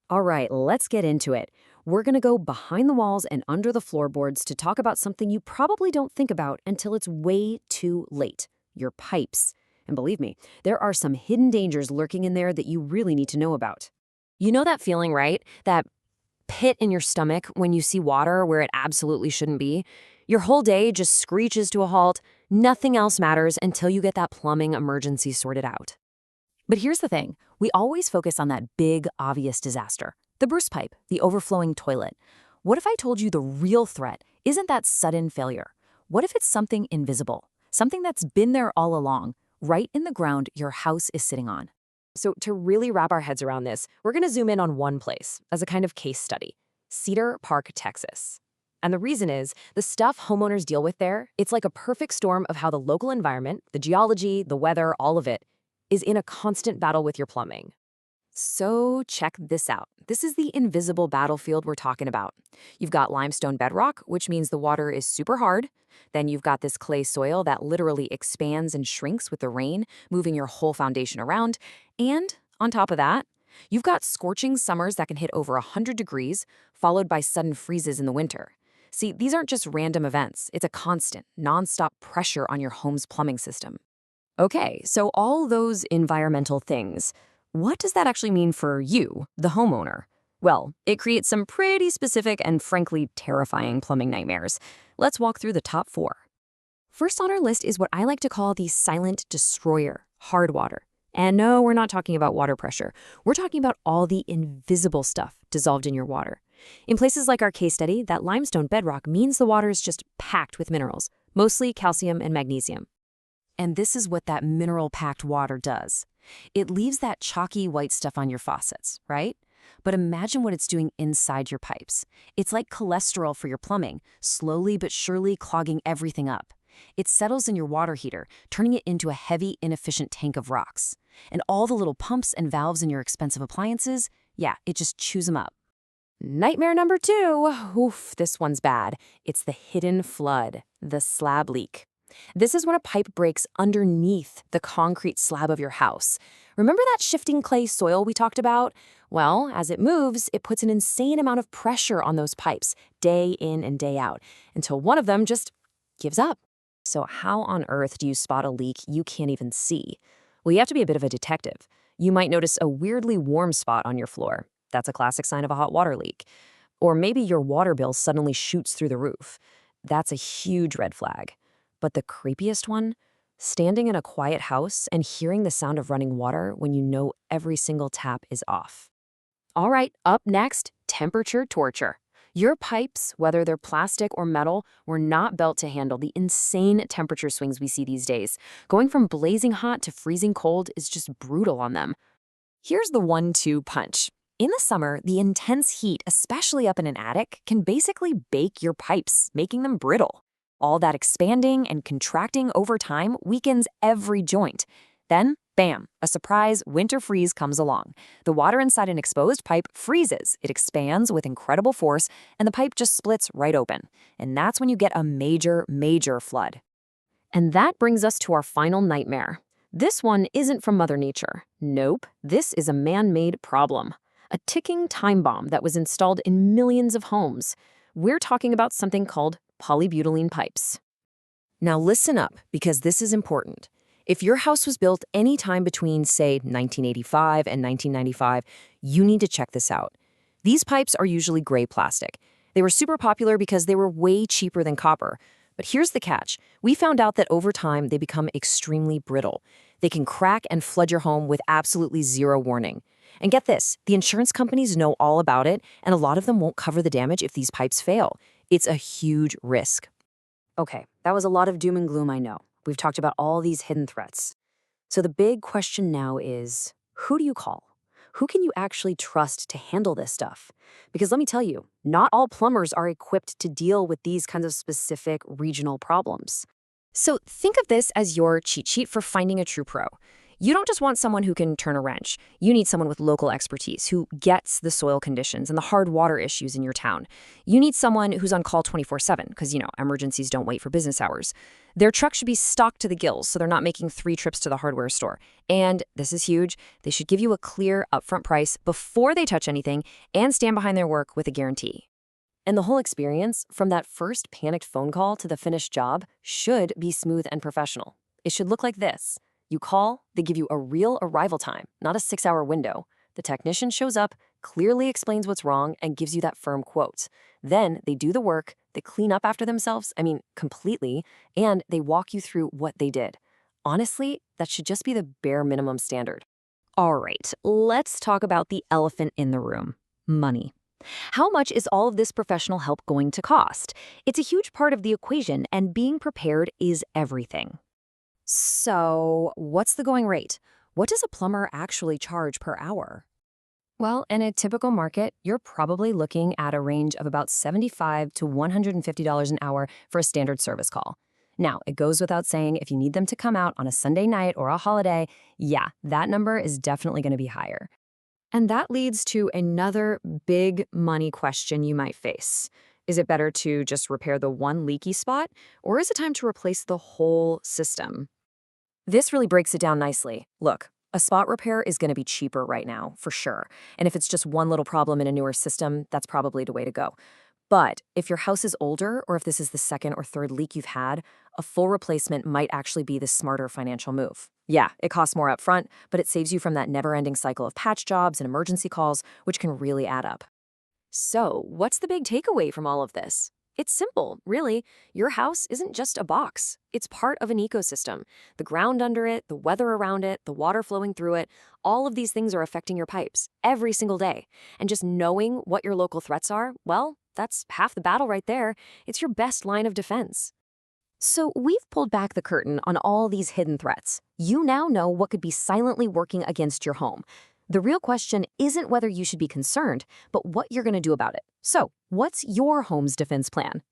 All right, let's get into it. We're going to go behind the walls and under the floorboards to talk about something you probably don't think about until it's way too late: your pipes. And believe me, there are some hidden dangers lurking in there that you really need to know about. You know that feeling, right? That pit in your stomach when you see water where it absolutely shouldn't be? Your whole day just screeches to a halt. Nothing else matters until you get that plumbing emergency sorted out. But here's the thing. We always focus on that big, obvious disaster: the burst pipe, the overflowing toilet. What if I told you the real threat isn't that sudden failure? What if it's something invisible, something that's been there all along, right in the ground your house is sitting on? So to really wrap our heads around this, we're going to zoom in on one place as a kind of case study: Cedar Park, Texas. And the reason is, the stuff homeowners deal with there, it's like a perfect storm of how the local environment, the geology, the weather, all of it, is in a constant battle with your plumbing. So check this out. This is the invisible battlefield we're talking about. You've got limestone bedrock, which means the water is super hard. Then you've got this clay soil that literally expands and shrinks with the rain, moving your whole foundation around. And on top of that, you've got scorching summers that can hit over 100 degrees, followed by sudden freezes in the winter. See, these aren't just random events. It's a constant, nonstop pressure on your home's plumbing system. Okay, so all those environmental things, what does that actually mean for you, the homeowner? Well, it creates some pretty specific and frankly terrifying plumbing nightmares. Let's walk through the top 4. First on our list is what I like to call the silent destroyer: hard water. And no, we're not talking about water pressure. We're talking about all the invisible stuff dissolved in your water. In places like our case study, that limestone bedrock means the water is just packed with minerals, mostly calcium and magnesium. And this is what that mineral-packed water does. It leaves that chalky white stuff on your faucets, right? But imagine what it's doing inside your pipes. It's like cholesterol for your plumbing, slowly but surely clogging everything up. It settles in your water heater, turning it into a heavy, inefficient tank of rocks. And all the little pumps and valves in your expensive appliances, yeah, it just chews them up. Nightmare number 2, oof, this one's bad. It's the hidden flood, the slab leak. This is when a pipe breaks underneath the concrete slab of your house. Remember that shifting clay soil we talked about? Well, as it moves, it puts an insane amount of pressure on those pipes, day in and day out, until one of them just gives up. So how on earth do you spot a leak you can't even see? Well, you have to be a bit of a detective. You might notice a weirdly warm spot on your floor. That's a classic sign of a hot water leak. Or maybe your water bill suddenly shoots through the roof. That's a huge red flag. But the creepiest one? Standing in a quiet house and hearing the sound of running water when you know every single tap is off. All right, up next, temperature torture. Your pipes, whether they're plastic or metal, were not built to handle the insane temperature swings we see these days. Going from blazing hot to freezing cold is just brutal on them. Here's the 1-2 punch. In the summer, the intense heat, especially up in an attic, can basically bake your pipes, making them brittle. All that expanding and contracting over time weakens every joint. Then, bam, a surprise winter freeze comes along. The water inside an exposed pipe freezes, it expands with incredible force, and the pipe just splits right open. And that's when you get a major, major flood. And that brings us to our final nightmare. This one isn't from Mother Nature. Nope, this is a man-made problem. A ticking time bomb that was installed in millions of homes. We're talking about something called polybutylene pipes. Now listen up, because this is important. If your house was built any time between, say, 1985 and 1995, you need to check this out. These pipes are usually gray plastic. They were super popular because they were way cheaper than copper. But here's the catch. We found out that over time, they become extremely brittle. They can crack and flood your home with absolutely zero warning. And get this, the insurance companies know all about it, and a lot of them won't cover the damage if these pipes fail. It's a huge risk. Okay, that was a lot of doom and gloom, I know. We've talked about all these hidden threats. So the big question now is, who do you call? Who can you actually trust to handle this stuff? Because let me tell you, not all plumbers are equipped to deal with these kinds of specific regional problems. So think of this as your cheat sheet for finding a true pro. You don't just want someone who can turn a wrench. You need someone with local expertise who gets the soil conditions and the hard water issues in your town. You need someone who's on call 24/7 because, emergencies don't wait for business hours. Their truck should be stocked to the gills so they're not making 3 trips to the hardware store. And this is huge, they should give you a clear upfront price before they touch anything and stand behind their work with a guarantee. And the whole experience, from that first panicked phone call to the finished job, should be smooth and professional. It should look like this. You call, they give you a real arrival time, not a 6-hour window. The technician shows up, clearly explains what's wrong, and gives you that firm quote. Then they do the work, they clean up after themselves, completely, and they walk you through what they did. Honestly, that should just be the bare minimum standard. All right, let's talk about the elephant in the room: money. How much is all of this professional help going to cost? It's a huge part of the equation, and being prepared is everything. So, what's the going rate? What does a plumber actually charge per hour? Well, in a typical market, you're probably looking at a range of about $75 to $150 an hour for a standard service call. Now, it goes without saying, if you need them to come out on a Sunday night or a holiday, yeah, that number is definitely going to be higher. And that leads to another big money question you might face. Is it better to just repair the one leaky spot, or is it time to replace the whole system? This really breaks it down nicely. Look, a spot repair is going to be cheaper right now, for sure. And if it's just one little problem in a newer system, that's probably the way to go. But if your house is older, or if this is the second or third leak you've had, a full replacement might actually be the smarter financial move. Yeah, it costs more upfront, but it saves you from that never-ending cycle of patch jobs and emergency calls, which can really add up. So, what's the big takeaway from all of this? It's simple, really. Your house isn't just a box. It's part of an ecosystem. The ground under it, the weather around it, the water flowing through it, all of these things are affecting your pipes every single day. And just knowing what your local threats are, well, that's half the battle right there. It's your best line of defense. So we've pulled back the curtain on all these hidden threats. You now know what could be silently working against your home. The real question isn't whether you should be concerned, but what you're going to do about it. So, what's your home's defense plan?